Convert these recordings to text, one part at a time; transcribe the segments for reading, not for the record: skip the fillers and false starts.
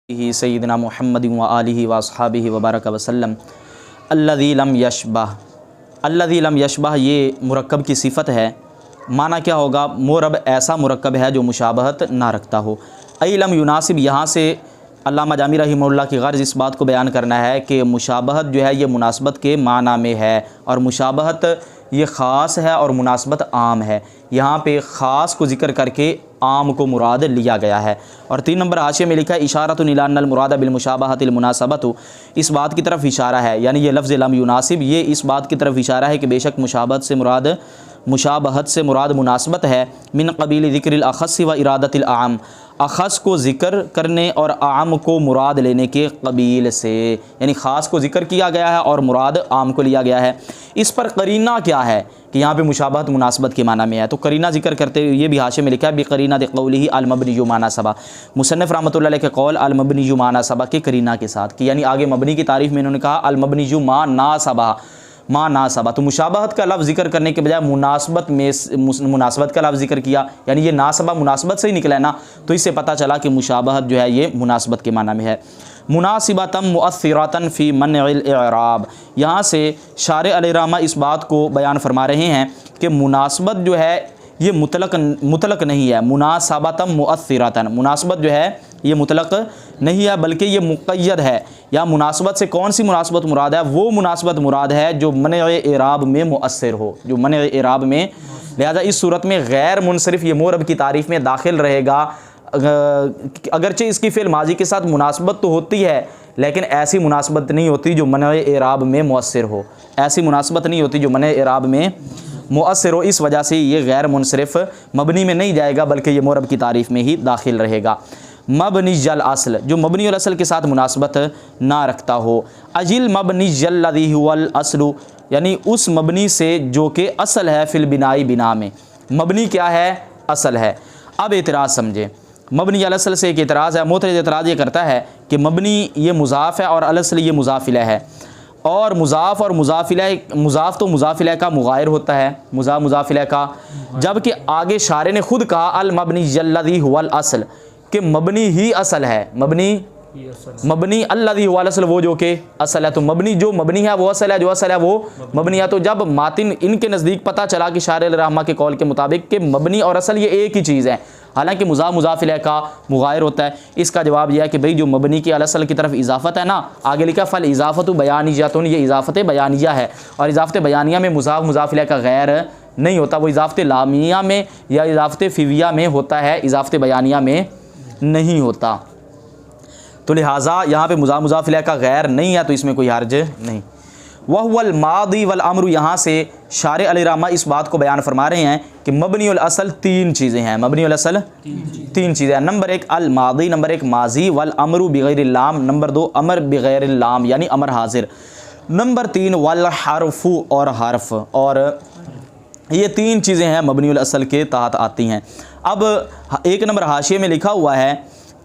ही सय्यिदना मुहम्मद व आलिहि व अस्हाबिहि व बारक वसल्लम। अल्लज़ी लम यशबह ये मुरक्कब की सिफ़त है। माना क्या होगा? मोरब ऐसा मुरक्कब है जो मुशाबहत ना रखता हो। अई लम युनासिब, यहाँ से अल्लामा जामी रहिमहुल्लाह की गर्ज़ इस बात को बयान करना है कि मुशाबहत जो है ये मुनासबत के माना में है और मुशाबहत ये ख़ास है और मुनासबत आम है। यहाँ पे ख़ास को ज़िक्र करके आम को मुराद लिया गया है। और 3 नंबर हाशिए में लिखा है इशारतुन इला अन्नल मुराद बिल मुशाबहतिल मुनासबतु, इस बात की तरफ इशारा है, यानी ये लफ्ज़ लम युनासिब ये इस बात की तरफ इशारा है कि बेशक मुशाबहत से मुराद मुनासबत है। मिन क़बील ज़िक्रिल अख़स्स व इरादतिल आम, अख़स को ज़िक्र करने और आम को मुराद लेने के कबील से, यानी ख़ास को ज़िक्र किया गया है और मुराद आम को लिया गया है। इस पर करीना क्या है कि यहाँ पे मुशाबहत मुनासबत के माना में है, तो करीना ज़िक्र करते हुए ये भी हाशिए में लिखा है बिक़रीना क़ौलिही अल मबनी माना सबा, मुसन्निफ़ रहमतुल्लाह अलैह के कौल अल मबनी माना सबा के करीना के साथ कि यानी आगे मबनी की तारीफ़ में इन्होंने कहा अल मबनी माना सबा, माँ नासबा, तो मुशाबहत का लफ्ज़ ज़िक्र करने के बजाय मुनासबत का लफ्ज़ ज़िक्र किया, यानी ये नासबा मुनासबत से ही निकला है ना, तो इससे पता चला कि मुशाबहत जो है ये मुनासबत के माना में है। मुनासिबतम मुअस्सिरतन फ़ी मनइल इराब, यहाँ से शारे अलैहिर्रहमा इस बात को बयान फरमा रहे हैं कि मुनासबत जो है ये मुतलक नहीं है। मुनासबतम मुअस्सिरतन, मुनासबत जो है ये मुतलक नहीं है बल्कि ये मुक़य्यद है। या मुनासबत से कौन सी मुनासबत मुराद है? वो मुनासबत मुराद है जो मनए इराब में मुअस्सिर हो, जो मनए इराब में, लिहाजा इस सूरत में गैर मुनसरिफ ये मोरब की तारीफ़ में दाखिल रहेगा। अगरचे इसकी फ़िल माजी के साथ मुनासबत तो होती है लेकिन ऐसी मुनासबत नहीं होती जो मनए इराब में मुअस्सिर हो, ऐसी मुनासबत नहीं होती जो मनए इराब में मुअस्सिर हो। इस वजह से ये गैर मुनसरिफ मबनी में नहीं जाएगा बल्कि ये मोरब की तारीफ़ में ही दाखिल रहेगा। मबनिजल असल, जो मबनी असल के साथ मुनासबत ना रखता हो। अजिल मबनिजल लज़ी हुवल असलु, यानी उस मबनी से जो कि असल है फिल बिनाई, बिना में मबनी क्या है? असल है। अब एतराज़ समझे, मबनी अल असल से एक एतराज़ है। मोतरज़ एतराज़ ये करता है कि मबनी ये मुज़ाफ़ है और अल असल ये मुज़ाफ़ इलैह है, और मुज़ाफ़ और मुज़ाफ़ इलैह, मुज़ाफ़ तो मुज़ाफ़ इलैह का मुग़ायर होता है, मुज़ाफ़ इलैह का, जबकि आगे शारे ने खुद कहा अल मबनिजल लज़ी हुवल असल, कि मबनी ही असल है, मबनी अल्लज़ी हुवल असल वो जो कि असल है, तो मबनी जो मबनी है वो असल है, जो असल है वो मबनी है। तो जब मातिन इनके नज़दीक पता चला कि शारे रहमा के कौल के मुताबिक कि मबनी और असल ये एक ही चीज़ है, हालांकि मुज़ाफ़ इलैह का मुग़ायर होता है, इसका जवाब यह है कि भाई जो मबनी की अल-असल की तरफ इजाफ़त है ना, आगे लिखा फ़ल इजाफ़तु बयानियतुन, ये इजाफ़त बयानिया है और इजाफ़त बयानिया में मुज़ाफ़ इलैह का गैर नहीं होता, वो इजाफ़त लामिया में या इजाफ़त फ़िविया में होता है, इजाफ़त बयानिया में नहीं होता। तो लिहाजा यहाँ पे मुज़ाफ़ इलैह का गैर नहीं है, तो इसमें कोई हर्ज नहीं। वहुवल मादी वल अम्रु, यहाँ से शारे अलैहिर्रहमा इस बात को बयान फरमा रहे हैं कि मबनी उल असल 3 चीज़ें हैं, मबनी उल असल 3 चीज़ें हैं। नंबर 1 अल मादी, नंबर 1 माजी, वल अम्रु बिगैरिल लाम, नंबर 2 अमर बिगैरिल लाम यानी अमर हाजिर, नंबर 3 वल हर्फु और हर्फ, और ये 3 चीज़ें हैं मबनी उल असल के तहत आती हैं। अब 1 नंबर हाशिए में लिखा हुआ है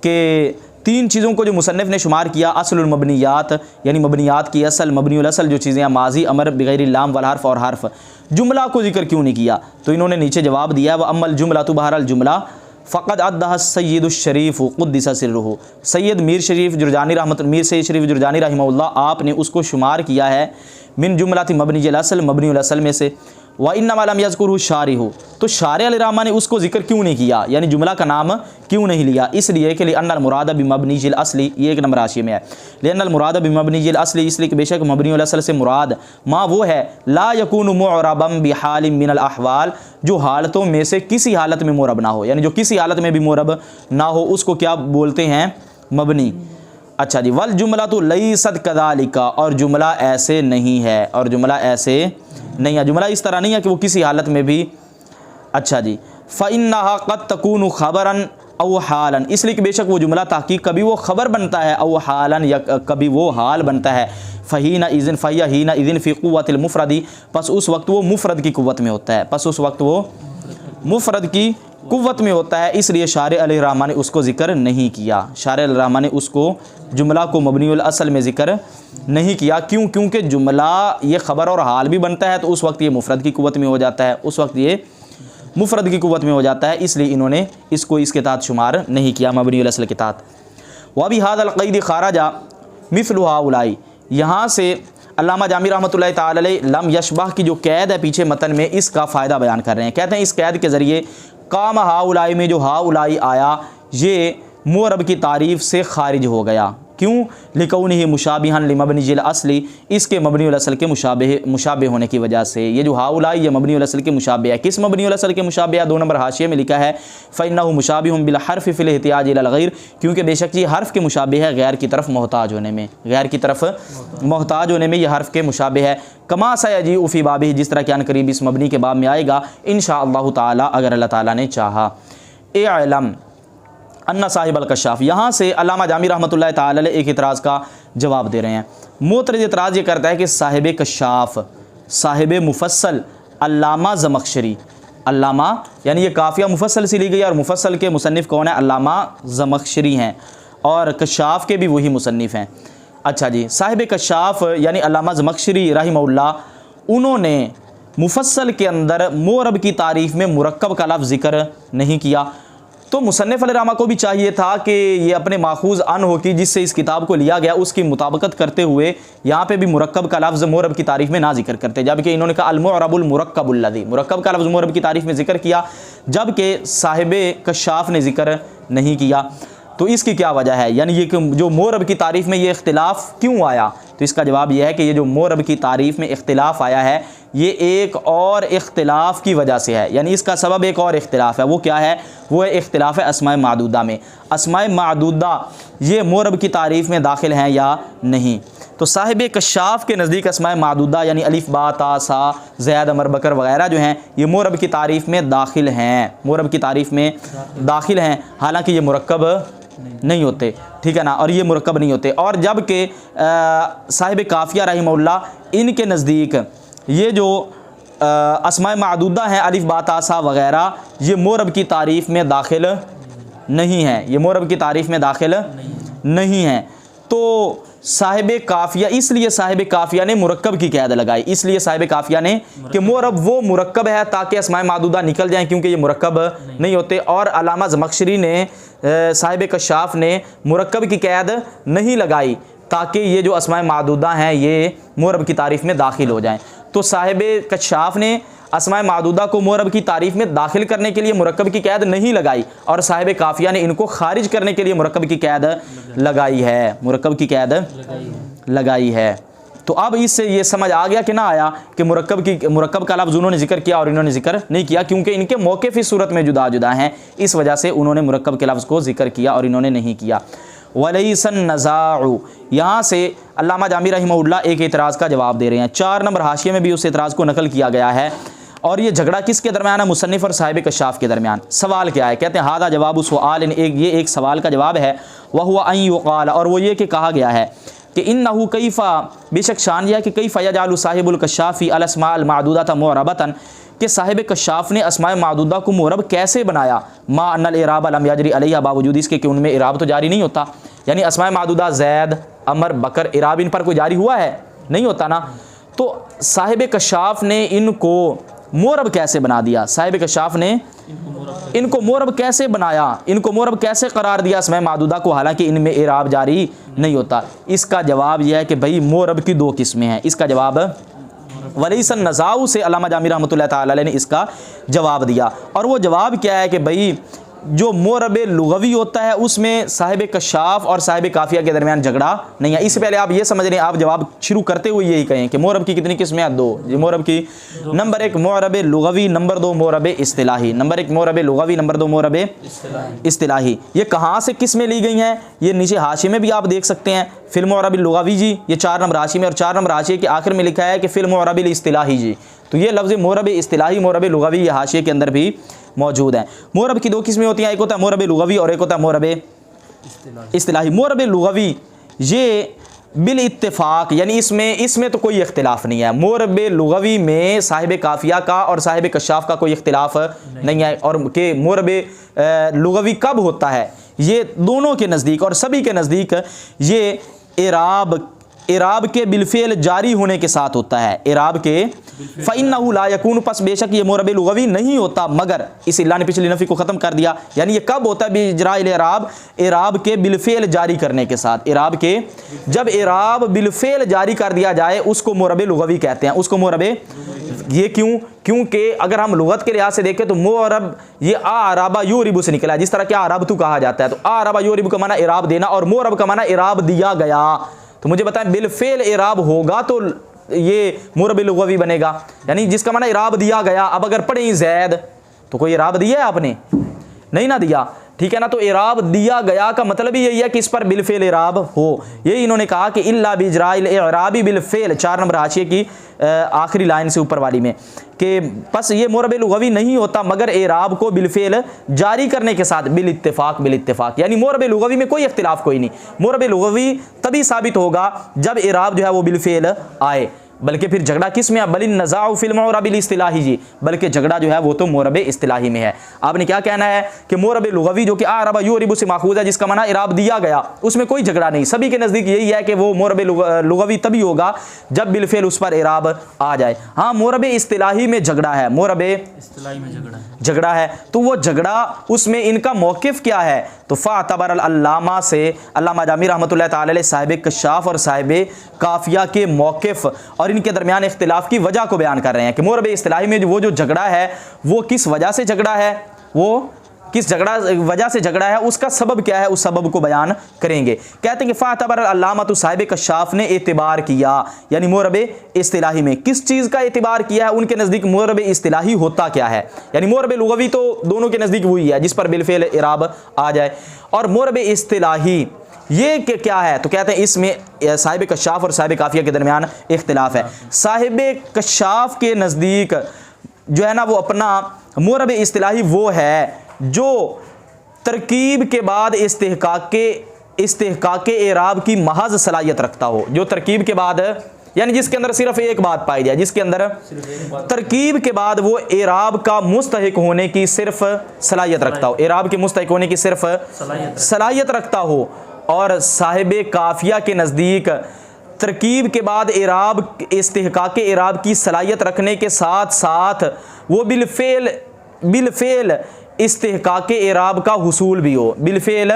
कि 3 चीज़ों को जो मुसन्निफ़ ने शुमार किया, असलुल मबनियात यानी मबनियात की असल, मबनीउल असल जो चीज़ें हैं माजी, अमर बिगैरिल लाम वल हर्फ और हर्फ, जुमला को जिक्र क्यों नहीं किया? तो इन्होंने नीचे जवाब दिया व अम्मल जुमला तो बहरल जुमला फ़क़द अद्दह सय्यिदुश्शरीफ़ क़ुद्दिस सिर्रुहु, सैयद मीर शरीफ जुरजानी रहमतुल्लाह आपने उसको शुमार किया है मिन जुमलाति मबनीउल असल, मबनीउल असल में से। व इन्नमा लम यज़कुरहु शारिहु, तो शारे अलैहिर्रहमा ने उसको जिक्र क्यों नहीं किया, यानी जुमला का नाम क्यों नहीं लिया? इसलिए कि लिअन्नल मुराद बिमबनीजिल असली, ये 1 नंबर हाशिए में है, लिअन्नल मुराद बिमबनीजिल असली, इसलिए कि बेशक मबनीउल असल से मुराद माँ वो है ला यकूनु मुअरबम बिहालिम मिनल अहवाल, जो हालतों में से किसी हालत में मुअरब ना हो, यानी जो किसी हालत में भी मुअरब ना हो उसको क्या बोलते हैं? मबनी। अच्छा जी, वल जुमला तो लैसत कज़ालिका, और जुमला ऐसे नहीं है, और जुमला ऐसे नहीं है, जुमला इस तरह नहीं है कि वो किसी हालत में भी। अच्छा जी, फ़इन्नहा क़द तकूनु ख़बरन औ हालन, इसलिए कि बेशक वो जुमला ताकीक कभी वो ख़बर बनता है, औ हालन या कभी वो हाल बनता है। फ़हीना इज़न फ़ैया हीना इज़न फ़ी क़ुव्वतिल मुफ़रदी, बस उस वक्त वो मुफ़रद की क़ुव्वत में होता है, बस उस वक्त वो मुफ़रद की क़ुव्वत में होता है, इसलिए शारे अलैहिर्रहमा ने उसको ज़िक्र नहीं किया, शारे अलैहिर्रहमा ने उसको जुमला को मबनीउल असल में ज़िक्र नहीं किया। क्यों? क्योंकि जुमला ये ख़बर और हाल भी बनता है, तो उस वक्त ये मुफ़रद की क़ुव्वत में हो जाता है, उस वक्त ये मुफ़रद की क़ुव्वत में हो जाता है, इसलिए इन्होंने इसको इसके तहत शुमार नहीं किया, मबनीउल असल के तहत। व भी हादल क़ैद खारजा मिस्लु हाउलाई। यहाँ से अल्लामा जामी रहमतुल्लाहि ताला अलैह लम यशबह की जो कैद है पीछे मतन में, इसका फ़ायदा बयान कर रहे हैं। कहते हैं इस कैद के ज़रिए काम हाउलाई में जो हाउलाई आया ये मोरब की तारीफ़ से खारिज हो गया। क्यों? लिकौनिही मुशाबिहन लिमबनिल असली, इसके मबनीउल असल के मुशाबे होने की वजह से। ये जो हाउलाई ये मबनीउल असल के मुशाबे है। किस मबनीउल असल के मुशाबे है? 2 नंबर हाशिए में लिखा है फ़इन्नहु मुशाबिहुम बिल हर्फ फिल इहतियाज इलल गैर, क्योंकि बेशक ये हर्फ के मुशाबे है गैर की तरफ मोहताज होने में, गैर की तरफ मोहताज होने में ये हर्फ के मुशाबे है। कमा सयजीउ फ़ी बाबिही, जिस तरह के करीब इस मबनी के बाब में आएगा इंशाअल्लाहु ताला अगर अल्लाह ताला ने चाहा। इअलम अन्ना साहिब अल कशाफ, यहाँ से अल्लामा जामी रहमतुल्लाहि ताला अलैह एक इतराज़ का जवाब दे रहे हैं। मोतरज़ इतराज़ ये करता है कि साहिब कशाफ, साहिब मुफस्सल अल्लामा ज़मख़शरी, अल्लामा यानी ये काफ़िया मुफस्सल से ली गई और मुफस्सल के मुसन्निफ़ कौन है? अल्लामा ज़मख़शरी हैं, और कशाफ के भी वही मुसन्निफ़ हैं। अच्छा जी, साहिब कशाफ यानी अल्लामा ज़मख़शरी रहिमहुल्लाह, उन्होंने मुफस्सल के अंदर मोरब की तारीफ़ में मुरक्कब का लफ्ज़ ज़िक्र नहीं किया। तो मुसन्निफ़ अलैहिर्रहमा को भी चाहिए था कि ये अपने माखूज़ अन हो कि जिससे इस किताब को लिया गया उसकी मुताबिकत करते हुए यहाँ पे भी मुरक्कब का लफ्ज़ मोरब की तारीफ़ में ना जिक्र करते, जबकि इन्होंने कहा अल-मुअरबुल मुरक्कबुल लज़ी, मुरक्कब का लफ्ज़ मोरब की तारीफ़ में ज़िक्र किया, जबकि साहिबे कशाफ ने ज़िक्र नहीं किया। तो इसकी क्या वजह है? यानी ये जो मोरब की तारीफ़ में ये इख्तिलाफ़ क्यों आया? तो इसका जवाब यह है कि ये जो मोरब की तारीफ़ में इख्तिलाफ़ आया है ये एक और इख्तिलाफ़ की वजह से है, यानी इसका सबब एक और इख्तिलाफ़ है। वो क्या है? वो है इख्तिलाफ़ है अस्माए मादूदा में। अस्माए मादूदा ये मोरब की तारीफ़ में दाखिल हैं या नहीं? तो साहिब कशाफ के नज़दीक अस्माए मादूदा यानी अलिफ बा ता सा ज़ैद अमर बकर वग़ैरह जो हैं ये मोरब की तारीफ़ में दाखिल हैं, मोरब की तारीफ़ में दाखिल हैं, हालांकि ये मुरक्कब नहीं होते, ठीक है ना, और ये मुरक्कब नहीं होते। और जबकि साहिब काफ़िया रहिमहुल्लाह इनके नज़दीक ये जो अस्माए मादूदा हैं अलिफ बा ता सा वग़ैरह ये मोरब की तारीफ़ में दाखिल नहीं है, ये मोरब की तारीफ़ में दाखिल नहीं है। तो साहिब काफ़िया, इसलिए साहिब काफ़िया ने मुरक्कब की कैद लगाई, इसलिए साहिब काफ़िया ने कि मोरब वो मुरक्कब है ताकि अस्माए मादूदा निकल जाएं, क्योंकि ये मुरक्कब नहीं होते। और अल्लामा ज़मख़शरी ने साहिब कशाफ ने मुरक्कब की कैद नहीं लगाई ताकि ये जो अस्माए मादूदा हैं ये मोरब की तारीफ़ में दाखिल हो जाएं। तो साहिब कशाफ ने अस्माए मादूदा को मोरब की तारीफ़ में दाखिल करने के लिए मुरक्कब की कैद नहीं लगाई, और साहिब काफ़िया ने इनको खारिज करने के लिए मुरक्कब की कैद लगाई है, मुरक्कब की कैद लगाई है। तो अब इससे ये समझ आ गया कि ना आया कि मुरक्कब का लफ्ज़ उन्होंने जिक्र किया और इन्होंने जिक्र नहीं किया, क्योंकि इनके मौक़िफ़ इस सूरत में जुदा जुदा हैं, इस वजह से उन्होंने मुरक्कब के लफ्ज़ को जिक्र किया और इन्होंने नहीं किया। वलैसन नज़ाउ, यहाँ से अल्लामा जामी रहिमहुल्लाह एक एतराज़ का जवाब दे रहे हैं। 4 नंबर हाशिए में भी उस एतराज़ को नकल किया गया है, और ये झगड़ा किसके दरमियान है? मुसन्निफ़ और साहिब कशाफ के दरमियान। सवाल क्या है? कहते हैं हादा जवाब सवाल, ये एक सवाल का जवाब है। वह हुआ अन युक़ाल, और वो ये कि कहा गया है कि इन्नहु कैफ़ा, बेशक शान यह है कि कैफ़ा यजअलु साहिबुल कशाफ़ी अल अस्माअल मादूदता मुअरबतन, कि साहिब कशाफ ने अस्माए मादूदा को मुअरब कैसे बनाया? मा अन्नल इराब लम यजरी अलैहा, बावजूद इसके कि उनमें इराब तो जारी नहीं होता। यानी अस्माए मादूदा ज़ैद अमर बकर इराब इन पर कोई जारी हुआ है? नहीं होता ना। तो साहिब कशाफ ने इनको मोरब कैसे बना दिया? साहिब कशाफ ने इनको मोरब कैसे बनाया? इनको मोरब कैसे करार दिया अस्माए मादूदा को, हालांकि इनमें इराब जारी नहीं होता? इसका जवाब यह है कि भाई मोरब की 2 किस्में हैं। इसका जवाब वलैसन नज़ाउ से अल्लामा जामी रहमतुल्लाह ताला अलैह ने इसका जवाब दिया, और वो जवाब क्या है कि भाई जो मोरब लुग़वी होता है उसमें साहिब कशाफ और साहिब काफ़िया के दरमियान झगड़ा नहीं है। इससे पहले आप ये समझ रहे हैं, आप जवाब शुरू करते हुए यही कहें कि मोरब की कितनी किस्में हैं? 2। ये मोरब की नंबर 1 मोरब लुग़वी, नंबर 2 मोरब इस्तिलाही। नंबर 1 मोरब लुग़वी, नंबर 2 मोरब इस्तिलाही। ये कहाँ से किस्में ली गई हैं? ये नीचे हाशिए में भी आप देख सकते हैं, फिल मोरब लुग़वी जी, ये 4 नंबर हाशिए में, और 4 नंबर हाशिए के आखिर में लिखा है कि फिल मोरब इस्तिलाही जी। तो ये लफ्ज़ मोरब इस्तिलाही मोरब लुग़वी ये हाशिए के अंदर भी मौजूद है। मोरब की 2 किस्में होती हैं, एक होता है मोरब लुग़वी और एक होता है मोरब इस्तिलाही। मोरब लुग़वी ये बिल इत्तेफाक, यानी इसमें तो कोई इख्तिलाफ नहीं है। मोरब लुग़वी में साहिब काफ़िया का और साहिब कशाफ का कोई इख्तिलाफ नहीं है, और के मोरब लुग़वी कब होता है? ये दोनों के नज़दीक और सभी के नज़दीक ये इराब इराब के बिलफेल जारी होने के साथ होता है। इराब के फ़इन्नहु ला यकून, पस बेशक ये मोरब लुग़वी नहीं होता, मगर इस इल्ला ने पिछली नफ़ी को ख़त्म कर दिया। यानी ये कब होता है? बिजराइल इराब, इराब के बिलफेल जारी करने के साथ। इराब के जब इराब बिलफेल जारी कर दिया जाए उसको मोरब लुग़वी कहते हैं, उसको मोरब। ये क्यों? क्योंकि अगर हम लुगत के लिहाज से देखें तो मोरब ये आराबा यूरिबु से निकला है। जिस तरह के आराब तू कहा जाता है, तो आराबा यूरिबु का माना इराब देना और मोरब का माना इराब दिया गया। तो मुझे बताएं बिलफेल इराब होगा तो ये मोरब लुग़वी बनेगा, यानी जिसका माना इराब दिया गया। अब अगर पढ़े ज़ैद तो कोई इराब दिया है आपने? नहीं ना दिया, ठीक है ना। तो इराब दिया गया का मतलब ही यही है कि इस पर बिलफेल इराब हो। यही इन्होंने कहा कि इल्ला बिजराइल इराबी बिलफेल, 4 नंबर हाशिए की आखिरी लाइन से ऊपर वाली में, कि बस ये मोरब लुग़वी नहीं होता मगर इराब को बिलफेल जारी करने के साथ बिल इत्तिफाक। यानी मोरब लुग़वी में कोई इख्तिलाफ कोई नहीं। मोरब लुग़वी तभी साबित होगा जब इराब जो है वो बिलफेल आए। बल्कि फिर झगड़ा किस में है? बलिन नज़ाउ फिल मोरबिल इस्तिलाही जी, बल्कि झगड़ा जो है वो तो मोरब इस्तिलाही में है। आपने क्या कहना है कि मोरब लुग़वी जो कि आरबा यूरिबु से माखूज़ है, जिसका माना इराब दिया गया, उसमें कोई झगड़ा नहीं। सभी के नज़दीक यही है कि वो मोरब लुग़वी तभी होगा जब बिलफेल उस पर इराब आ जाए। हाँ, मोरब इस्तिलाही में झगड़ा है, मोरब इस्तिलाही में झगड़ा है। तो वो झगड़ा उसमें इनका मौक़िफ़ क्या है? तो फ़ातबर अल्लामा से अल्लामा जामी रहमतुल्लाह ताला अलैह साहिब कशाफ और साहिब काफ़िया के मौक़िफ़ और इनके दरमियान इख्तिलाफ की वजह को बयान कर रहे हैं कि मोरब इस्तिलाही में वो जो झगड़ा है वो किस वजह से झगड़ा है, वो किस वजह से झगड़ा है, उसका सबब क्या है, उस सबब को बयान करेंगे। कहते हैं कि फ़ातबर अल्लामतु साहिब कशाफ ने एतबार किया, यानी मोरब इस्तिलाही में किस चीज़ का एतबार किया है? उनके नज़दीक मोरब इस्तिलाही होता क्या है? यानी मोरब लुग़वी तो दोनों के नज़दीक वही है जिस पर बिलफेल इराब आ जाए, और मोरब इस्तिलाही ये क्या है? तो कहते हैं इसमें साहिब कशाफ और साहिब काफ़िया के दरमियान इख्तिलाफ है। साहिब कशाफ के नज़दीक जो है ना वो अपना मोरब इस्तिलाही वो है जो तरकीब के बाद इस्तिहकाक इराब की महज सलाहियत रखता हो। जो तरकीब के बाद यानी जिसके अंदर सिर्फ एक बात पाई जाए, जिसके अंदर तरकीब के बाद वो इराब का मुस्तहिक होने की सिर्फ सलाहियत रखता हो, इराब के मुस्तहिक होने की सिर्फ सलाहियत रखता हो। और साहिब काफ़िया के नज़दीक तरकीब के बाद इराब इस्तिहकाक इराब की सलाहियत रखने के साथ साथ वो बिलफेल इस्तिहकाक इराब का हुसूल भी हो, बिलफेल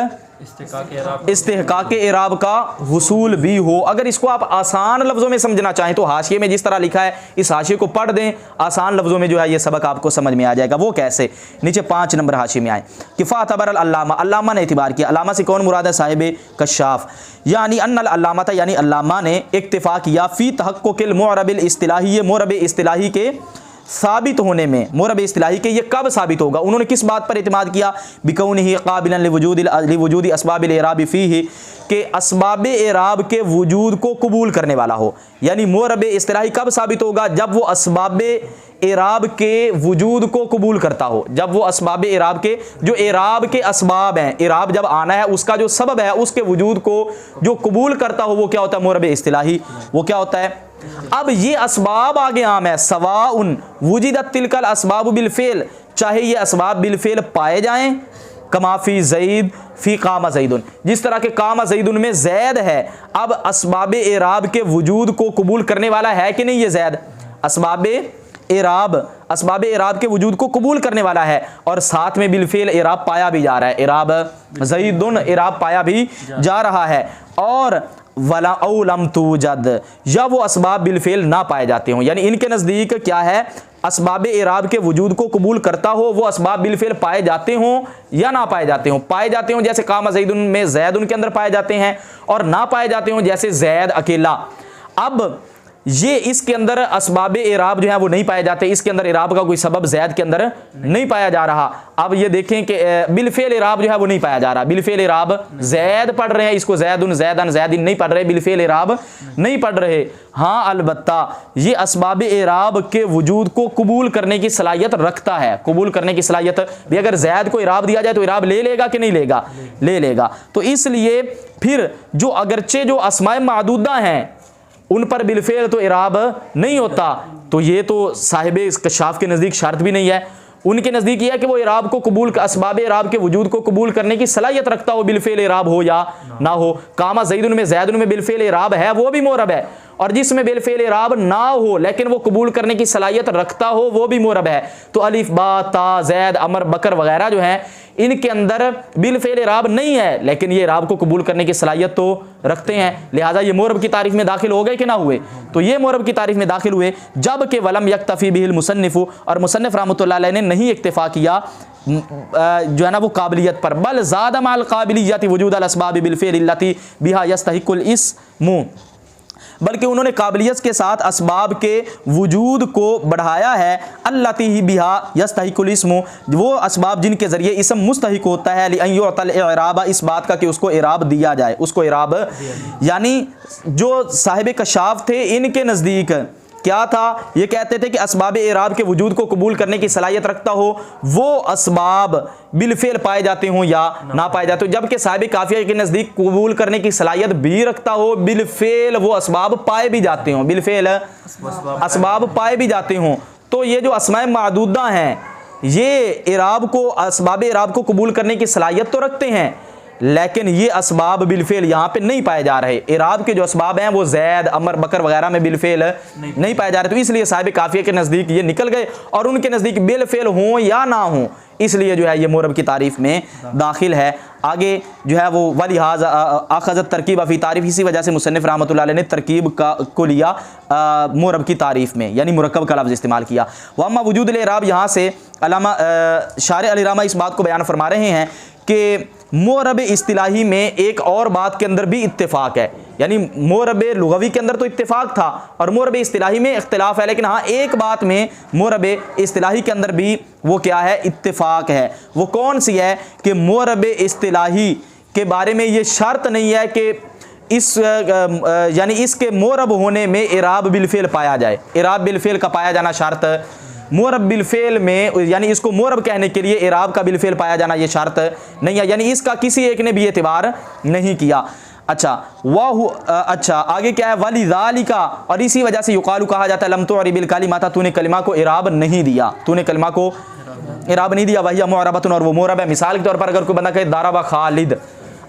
इस्तिहकाक इराब का हुसूल भी हो। अगर इसको आप आसान लफ्ज़ों में समझना चाहें तो हाशिए में जिस तरह लिखा है इस हाशिए को पढ़ दें, आसान लफ्ज़ों में जो है ये सबक आपको समझ में आ जाएगा। वो कैसे? नीचे 5 नंबर हाशिए में आए कि फ़ातबर अल्लामा, अल्लामा ने एतबार किया। अल्लामा से कौन मुराद है? साहिब कशाफ। यानी अन्नल अल्लामा, यानी अल्लामा ने इक्तिफ़ा किया फ़ी तहक्कुकिल मोरबिल इस्तिलाही, ये मोरब इस्तिलाही के साबित होने में, मोरब इस्तिलाही के ये कब साबित होगा? उन्होंने किस बात पर इत्माद किया? बिकौनिही काबिलन लिवजूद अस्बाबिल इराब फ़ीही, के अस्बाब इराब के वजूद को कबूल करने वाला हो। यानी मोरब इस्तिलाही कब साबित होगा? जब वो अस्बाब इराब के वजूद को कबूल करता हो, जब वो अस्बाब इराब के जो इराब के असबाब हैं, इराब जब आना है उसका जो सबब है उसके वजूद को जो कबूल करता हो, वो क्या होता है? मोरब इस्तिलाही। वो क्या होता है? अब ये असबाब आगे आम है, सवाउन वुजिदत तिलकल असबाब बिलफेल, चाहे ये असबाब बिलफेल पाए जाएं, कमाफी ज़ईद फ़ी कामा ज़ईदुन, जिस तरह के कामा ज़ईदुन में ज़ैद है। अब असबाब इराब के वजूद को कबूल करने वाला है कि नहीं ये ज़ैद? असबाब इराब के वजूद को कबूल करने वाला है, और साथ में बिलफेल इराब पाया भी जा रहा है, इराब ज़ईदुन इराब पाया भी जा रहा है। और वला औलम तूजद, या वो असबाब बिलफेल ना पाए जाते हों, यानी इनके नज़दीक क्या है? असबाब इराब के वजूद को कबूल करता हो, वो असबाब बिलफेल पाए जाते हों या ना पाए जाते हों। पाए जाते हों जैसे कामा ज़ईदुन में ज़ैद उनके अंदर पाए जाते हैं, और ना पाए जाते हों जैसे ज़ैद अकेला। अब ये इसके अंदर असबाब इराब जो है वो नहीं पाए जाते, इसके अंदर इराब का कोई सबब ज़ैद के अंदर नहीं पाया जा रहा। अब ये देखें कि बिलफेल इराब जो है वो नहीं पाया जा रहा, बिलफेल इराब ज़ैद पढ़ रहे हैं, इसको ज़ैदुन ज़ैदन ज़ैदिन नहीं पढ़ रहे, बिलफेल इराब नहीं पढ़ रहे। हाँ, अलबत्ता ये असबाब इराब के वजूद को कबूल करने की सलाहियत रखता है, कबूल करने की सलाहियत भी। अगर ज़ैद को इराब दिया जाए तो इराब ले लेगा कि नहीं लेगा? ले लेगा। तो इसलिए फिर जो अगरचे जो अस्माए मादूदा हैं उन पर बिलफेल तो इराब नहीं होता, तो ये तो साहिब कशाफ के नज़दीक शर्त भी नहीं है। उनके नज़दीक यह है कि वो इराब को कबूल, असबाब इराब के वजूद को कबूल करने की सलाहियत रखता हो, बिलफेल इराब हो या ना हो। कामा ज़ैदुन में ज़ैदुन में बिलफेल इराब है, वो भी मोरब है, और जिसमें बिलफेल इराब ना हो लेकिन वो कबूल करने की सलाहियत रखता हो वो भी मोरब है। तो अलिफ बा ता ज़ैद अमर बकर वगैरह जो हैं इनके अंदर बिलफेल इराब नहीं है लेकिन ये इराब को कबूल करने की सलाहियत तो रखते हैं, लिहाजा ये मोरब की तारीफ में दाखिल हो गए कि ना हुए? तो ये मोरब की तारीफ में दाखिल हुए। जब के वलम यक्तफ़ी बिहिल मुसन्निफ़ु, और मुसन्निफ़ रहमतुल्लाह अलैह ने नहीं इक्तिफ़ा किया जो है ना वो काबिलियत पर, बल ज़ादा माल काबिलियत वजूद अल अस्बाब बिलफेल इल्लती बिहा यस्तहिकुल इस्मु, बल्कि उन्होंने काबिलियत के साथ असबाब के वजूद को बढ़ाया है। अल्लती ही बिहा यस्तहिकुल इस्मु, वो असबाब जिनके ज़रिए इसम मुस्तहिक होता है, लिअन युअतल इराबा, इस बात का कि उसको इराब दिया जाए, उसको इराब, यानी जो साहिब कशाफ थे इनके नज़दीक क्या था, ये कहते थे कि असबाब इराब के वजूद को कबूल करने की सलाहियत रखता हो वो असबाब बिलफेल पाए जाते हों या ना पाए जाते हो, जबकि साहिब काफिया के नज़दीक कबूल करने की सलाहियत भी रखता हो, बिलफेल वो असबाब पाए भी जाते हों, बिलफेल असबाब पाए भी जाते हों। तो ये जो अस्माए मादूदा हैं ये इराब को, असबाब इराब को कबूल करने की सलाहियत तो रखते हैं लेकिन ये असबाब बिलफेल यहाँ पे नहीं पाए जा रहे। इराब के जो असबाब हैं वो जैद अमर बकर वगैरह में बिलफेल नहीं पाए जा रहे, तो इसलिए साहिब काफिया के नज़दीक ये निकल गए और उनके नज़दीक बिलफेल हों या ना हो, इसलिए जो है ये मोरब की तारीफ़ में दाखिल है। आगे जो है वो वलिहाज़ा आखज़त तरकीब फ़ी तारीफ़, इसी वजह से मुसन्निफ़ रहमतुल्लाह अलैह ने तरकीब को लिया मोरब की तारीफ़ में, यानी मुरक्कब का लफ्ज़ इस्तेमाल किया। वम्मा वजूद इराब, यहाँ से अल्लामा शार अली रामा इस बात को बयान फरमा रहे हैं कि मोरब इस्तिलाही में एक और बात के अंदर भी इत्तेफाक है, यानी मोरब लुग़वी के अंदर तो इत्तेफाक था और मोरब इस्तिलाही में इख्तिलाफ है, लेकिन हाँ एक बात में मोरब इस्तिलाही के अंदर भी वो क्या है, इत्तेफाक है। वो कौन सी है कि मोरब इस्तिलाही के बारे में ये शर्त नहीं है कि इस यानी इसके मोरब होने में इराब बिलफेल पाया जाए, इराब बिलफेल का पाया जाना शर्त मोरब बिलफेल में, यानी इसको मोरब कहने के लिए इराब का बिलफेल पाया जाना ये शर्त नहीं है, यानी इसका किसी एक ने भी एतबार नहीं किया। अच्छा अच्छा आगे क्या है, वलिज़ालिका, और इसी वजह से युकालु कहा जाता है लम तुअरिबिल कलिमाता, तूने कलिमा को इराब नहीं दिया, तूने कलिमा को इराब नहीं दिया, वहिया मुअरबतुन, और वो मोरब है। मिसाल के तौर पर अगर कोई बंदा कहे दारबा खालिद,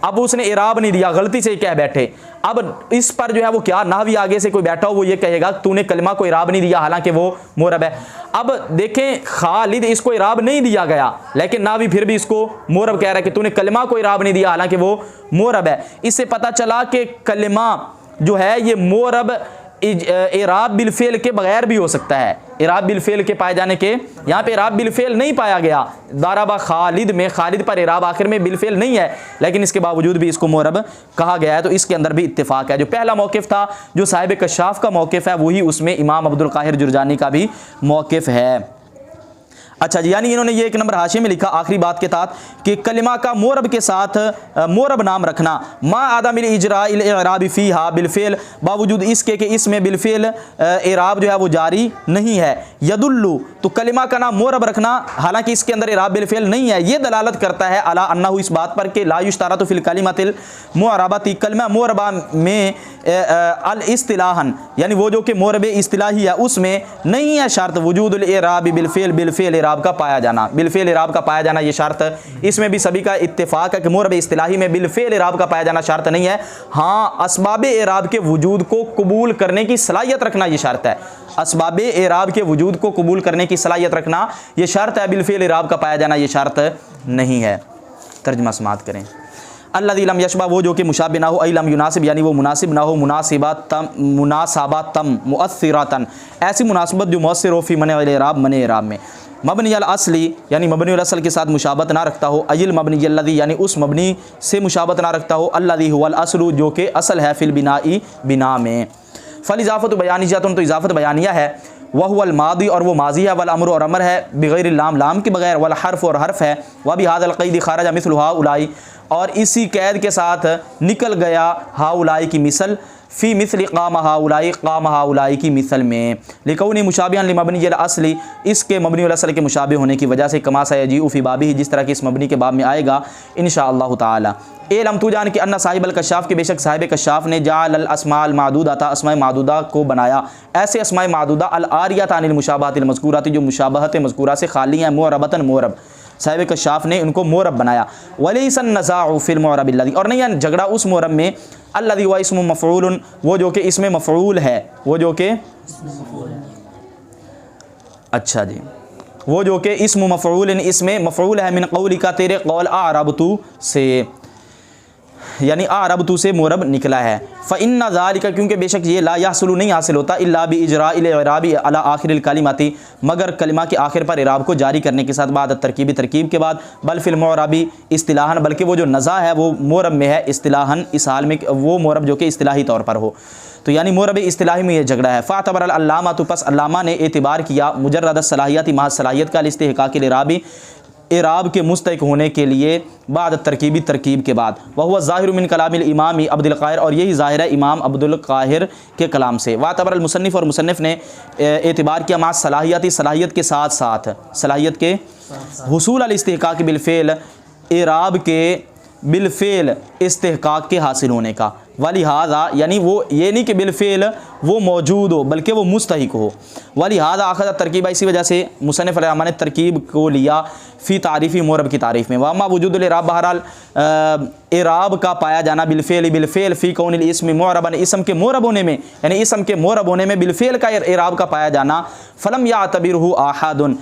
अब उसने इराब नहीं दिया, गलती से कह बैठे, अब इस पर जो है वो क्या, नाहवी आगे से कोई बैठा हो वो ये कहेगा तूने कलमा को इराब नहीं दिया, हालांकि वो मोरब है। अब देखें खालिद इसको इराब नहीं दिया गया लेकिन नाहवी फिर भी इसको मोरब कह रहा है कि तूने कलमा को इराब नहीं दिया, हालांकि वो मोरब है। इससे पता चला कि कलमा जो है ये मोरब इराब बिलफेल के बगैर भी हो सकता है, इराब बिलफेल के पाए जाने के, यहाँ पे इराब बिलफेल नहीं पाया गया। दारबा खालिद में खालिद पर इराब आखिर में बिलफेल नहीं है लेकिन इसके बावजूद भी इसको मोरब कहा गया है, तो इसके अंदर भी इत्तेफाक है। जो पहला मौक़िफ़ था जो साहिब कशाफ का मौक़िफ़ है वही उसमें इमाम अब्दुल काहिर जुरजानी का भी मौक़िफ़ है। अच्छा जी, यानी इन्होंने ये एक नंबर हाशिए में लिखा आखिरी बात के साथ कि कलिमा का मोरब के साथ मोरब नाम रखना, मा आदमिल इजरा इल इराब फ़ीहा बिलफेल, बावजूद इसके कि इसमें बिलफेल इराब जो है वो जारी नहीं है। यदुल्लु, तो कलिमा का नाम मोरब रखना हालांकि इसके अंदर इराब बिलफेल नहीं है, ये दलालत करता है अला अन्नहु, इस बात पर कि ला युश्तरतु फिल कलिमतिल मुअरबती, कलिमा मोरबा में अल इस्तिलाहन, यानी वो जो कि मोरब इस्तिलाही है उसमें नहीं है शर्त वजूदुल इराब बिलफेल, बिलफेल इराब का पाया जाना, बिलफेल इराब का पाया जाना ये शर्त, इसमें भी सभी का इत्तेफाक है कि मोरब इस्तिलाही में बिलफेल इराब का पाया जाना शर्त नहीं है। हाँ असबाब इराब के वजूद को कबूल करने की सलाहियत रखना ये शर्त है, असबाब इराब के वजूद को कबूल करने की सलाहियत रखना ये शर्त है, बिलफेल इराब का पाया जाना ये शर्त नहीं है। तर्जुमा समाअत करें। अल्लज़ी लम यशबा, वो जो कि मुशाबिह ना हो, अई लम युनासिब, यानी वो मुनासिब ना हो, मुनासाबातम मुअस्सिरातन, ऐसी मुनासिबत जो मुअस्सिर हो फी मने इराब, मने इराब में, मबनी अल असली, यानी मबनी अल असल के साथ मुशाबत ना रखता हो, अयल मबनी अल्लज़ी, यानी उस मबनी से मुशाबत ना रखता हो, अल्लज़ी हुवल असलु, जो कि असल है फिल बिनाई, बिना में। फल इजाफ़त बयानियतुन, तो इजाफ़त बयानिया है, वह हुवल मादी, और वो माजी है, वल अमर और अमर है, बिगैर लाम, लाम के बगैर, वल हर्फ और हर्फ है, वह भी हादल क़ैद खारज मिस्लु हाउलाई, और इसी कैद के साथ निकल गया हाउलाई की मिसल, फ़ी मिसल क़ाम हाउलाई की मिसल में, लिकौनी मुशाबिहन लिमबनी अल असली, इसके मबनी अल असल के मुशाबिह होने की वजह से, कमा सयजीउ फ़ी बाबी, जिस तरह की इस मबनी के बाब में आएगा इंशाअल्लाह ताला। एलम तू जान कि अन्ना साहिब कशाफ के बेशक साहिब कशाफ ने जाल अल अस्माल मादूदा था अस्माए मादूदा को बनाया ऐसे अस्माए मादूदा अल आरिया तानिल मुशाबहतिल मज़कूराती जो मुशाबहत मज़कूरा से खाली हैं मुअरबतन मुअरब साहिब कशाफ ने उनको मोरब बनाया वलैसन नज़ाउ फिल मोरब अल्लज़ी और नहीं है झगड़ा उस मोरब में अल्लज़ी व इस्मु मफ़ऊल वो जो कि इसमें मफ़ऊल है वो जो कि अच्छा जी वो जो कि इस्मु मफ़ऊल इसमें मफ़ऊल है मिन क़ौली का तेरे क़ौल आरबतू से यानी आरबतू से मोरब निकला है फ़इन्ना ज़ालिका क्योंकि बेशक ये ला यासलु नहीं हासिल होता इल्ला बि इजराइल इराबी अला आखिरिल कलिमाती मगर कलिमा के आखिर पर इराब को जारी करने के साथ बाद तरकीबी तरकीब के बाद बल फिल मोरबी इस्तिलाहन बल्कि वो जो नज़ा है वो मोरब में है इस्तिलाहन इस हाल में वो मोरब जो कि इस्तिलाही तौर पर हो तो यानी मोरब इस्तिलाही में ये झगड़ा है फ़ातबर अल्लामा तो पस अल्लामा ने एतिबार किया मुजर्रद सलाहियत महज सलाहियत का इस्तिहक़ाक़ इराबी इराब के मुस्तहिक़ होने के लिए बाद तरकीबी तरकीब के बाद वह हुआ ज़ाहिर मिन कलामिल इमाम अब्दुल क़ाहिर और यही ज़ाहिर है इमाम अब्दुल क़ाहिर के कलाम से वातबर अल मुसन्निफ़ और मुसन्निफ़ ने एतिबार किया मास सलाहियत के साथ साथ सलाहियत के हुसूल अल इस्तिहक़ाक़ बिलफ़ेल इराब के बिलफ़ेल इस्तिहक़ाक़ के हासिल होने का वलिहाज़ा यानी वो ये नहीं कि बिलफ़ेल वो मौजूद हो बल्कि वो मुस्तहिक़ हो वलिहाज़ा आखिर तरकीब इसी वजह से मुसन्निफ़ रहमान ने तरकीब को लिया फ़ी तारीफ़ी मोरब की तारीफ़ में वामा वजूदुल इराब बहरहाल इराब का पाया जाना बिलफ़ेल फ़ी कौनिल इस्म मोरबन इसम के मोरब होने में यानी इसम के मोरब होने में बिलफ़ेल का इराब का पाया जाना फ़लम यातबिरहु अहादुन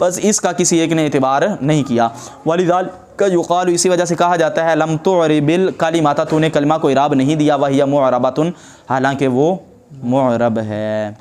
बस इसका किसी एक ने एतबार नहीं किया वलिदाल का युक़ालु इसी वजह से कहा जाता है लम तुरिबिल कलिमाता तूने कलिमा को इराब नहीं दिया वहिया मुअरबतुन हालांकि वो मुअरब है।